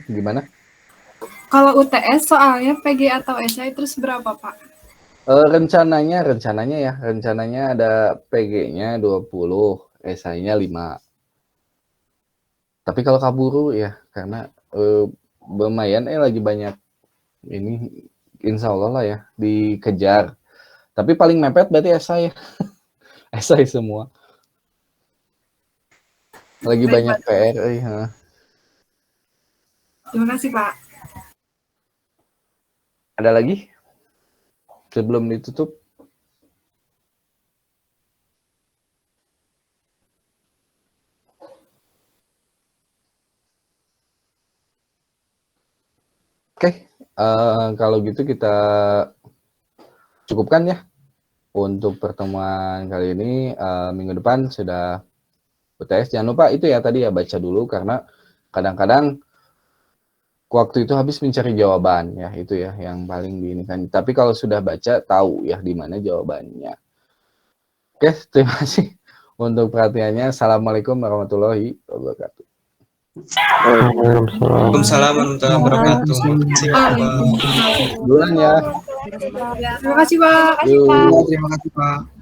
Gimana? Kalau UTS soalnya PG atau SI terus berapa, Pak? Rencananya ada PG-nya 20, SI-nya 5. Tapi kalau kaburu ya karena lumayan lagi banyak ini, insya Allah lah ya dikejar. Tapi paling mepet berarti SI ya. SI semua. Lagi Baik, banyak Pak. PR. Terima kasih, Pak. Ada lagi? Sebelum ditutup? Oke, kalau gitu kita cukupkan ya untuk pertemuan kali ini. Minggu depan sudah UTS. Jangan lupa itu ya tadi ya, baca dulu karena kadang-kadang waktu itu habis mencari jawaban ya, itu ya yang paling diinikan. Tapi kalau sudah baca tahu ya di mana jawabannya. Oke, terima kasih untuk perhatiannya. Assalamualaikum warahmatullahi wabarakatuh. Waalaikumsalam warahmatullahi wabarakatuh. Duluan ya. Terima kasih, Pak. Yuk. Terima kasih Pak.